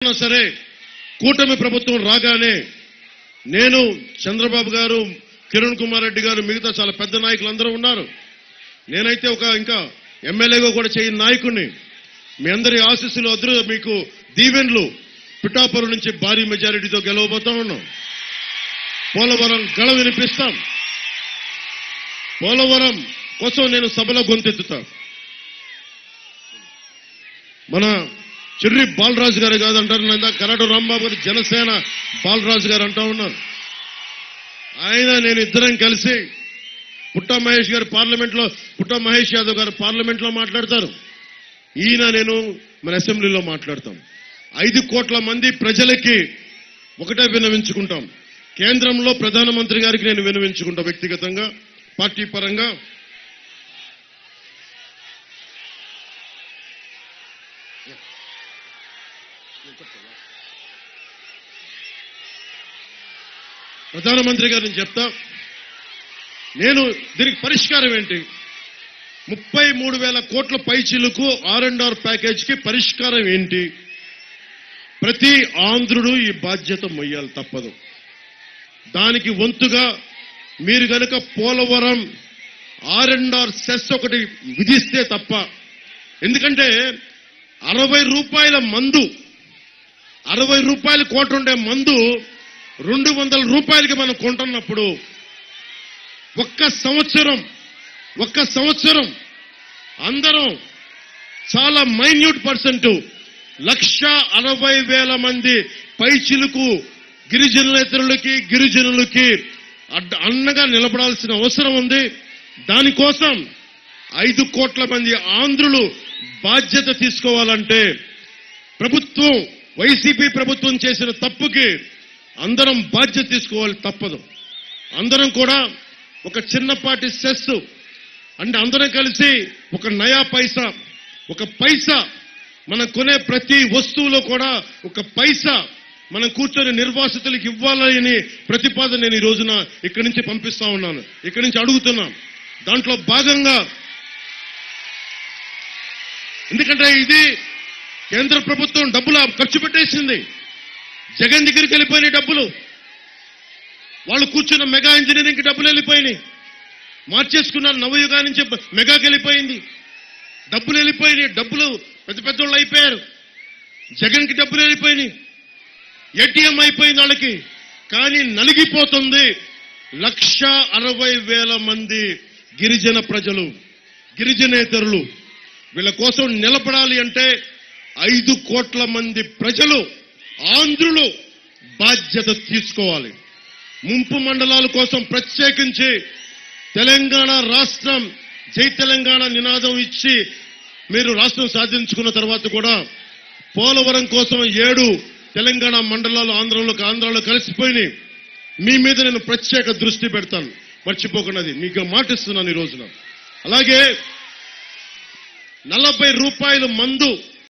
సరే కూటమి ప్రభుత్వం రాగానే నేను చంద్రబాబు గారు కిరణ్ కుమార్ రెడ్డి గారు మిగతా చాలా పెద్ద నాయకులు అందరూ ఉన్నారు. నేనైతే ఇంకా ఎమ్మెల్యేగా కూడా చేయని నాయకుడిని. మీ అందరి ఆశీస్సులు మీకు దీవెన్లు పిఠాపురం నుంచి భారీ మెజారిటీతో గెలవబోతా ఉన్నాం. పోలవరం గళ వినిపిస్తాం. పోలవరం కోసం నేను సభలో గొంతెత్తుతా. మన చిర్రి బాలరాజు గారు కాదంటారు, కరాడు రాంబాబు గారు జనసేన బాలరాజు గారు అంటా ఉన్నారు. ఆయన నేను ఇద్దరం కలిసి పుట్ట మహేష్ గారు పార్లమెంట్లో, పుట్ట మహేష్ యాదవ్ గారు పార్లమెంట్లో మాట్లాడతారు. ఈయన నేను మన అసెంబ్లీలో మాట్లాడతాం. 5 కోట్ల మంది ప్రజలకి ఒకటే విన్నవించుకుంటాం. కేంద్రంలో ప్రధానమంత్రి గారికి నేను విన్నవించుకుంటా వ్యక్తిగతంగా, పార్టీ పరంగా. ప్రధానమంత్రి గారు నేను చెప్తా, నేను దీనికి పరిష్కారం ఏంటి? 33,000 కోట్ల పైచిలకు R&R ప్యాకేజీకి పరిష్కారం ఏంటి? ప్రతి ఆంధ్రుడు ఈ బాధ్యత మొయ్యాలి, తప్పదు. దానికి వంతుగా మీరు గనుక పోలవరం R&R సెస్ ఒకటి విధిస్తే తప్ప, ఎందుకంటే 60 రూపాయల మందు, 60 రూపాయల కోట ఉండే మందు 200 రూపాయలకి మనం కొంటున్నప్పుడు ఒక్క సంవత్సరం అందరం చాలా మైన్యూట్ పర్సెంట్ 1,60,000 మంది పైచిలుకు గిరిజనులకి అన్నగా నిలబడాల్సిన అవసరం ఉంది. దానికోసం 5 కోట్ల మంది ఆంధ్రులు బాధ్యత తీసుకోవాలంటే ప్రభుత్వం, వైసీపీ ప్రభుత్వం చేసిన తప్పుకి అందరం బాధ్యత తీసుకోవాలి, తప్పదు. అందరం కూడా ఒక చిన్నపాటి సెస్ అంటే అందరం కలిసి ఒక నయా పైసా, ఒక పైసా మనం కొనే ప్రతి వస్తువులో కూడా ఒక పైసా మనం కూర్చొని నిర్వాసితులకు ఇవ్వాలని ప్రతిపాదన నేను ఈ రోజున ఇక్కడి నుంచి పంపిస్తా ఉన్నాను, ఇక్కడి నుంచి అడుగుతున్నాం. దాంట్లో భాగంగా, ఎందుకంటే ఇది కేంద్ర ప్రభుత్వం డబ్బులు ఖర్చు పెట్టేసింది. జగన్ దగ్గరికి వెళ్ళిపోయినాయి డబ్బులు, వాళ్ళు కూర్చున్న మెగా ఇంజనీరింగ్కి డబ్బులు వెళ్ళిపోయినాయి, మార్చేసుకున్నారు. నవయుగా నుంచి మెగాకి వెళ్ళిపోయింది, డబ్బులు వెళ్ళిపోయినాయి. డబ్బులు పెద్ద పెద్దోళ్ళు అయిపోయారు. జగన్కి డబ్బులు వెళ్ళిపోయినాయి, ఏటీఎం అయిపోయింది వాళ్ళకి. కానీ నలిగిపోతుంది 1,60,000 మంది గిరిజన ప్రజలు, గిరిజనేతరులు. వీళ్ళ కోసం నిలబడాలి అంటే 5 కోట్ల మంది ప్రజలు, ఆంధ్రులు బాధ్యత తీసుకోవాలి. ముంపు మండలాల కోసం ప్రత్యేకించి తెలంగాణ రాష్ట్రం, జై తెలంగాణ నినాదం ఇచ్చి మీరు రాష్ట్రం సాధించుకున్న తర్వాత కూడా పోలవరం కోసం 7 తెలంగాణ మండలాలు ఆంధ్రాలో కలిసిపోయినాయి. మీ మీద నేను ప్రత్యేక దృష్టి పెడతాను, మర్చిపోకున్నది మీకు మాటిస్తున్నాను ఈ రోజున. అలాగే 40 రూపాయల మందు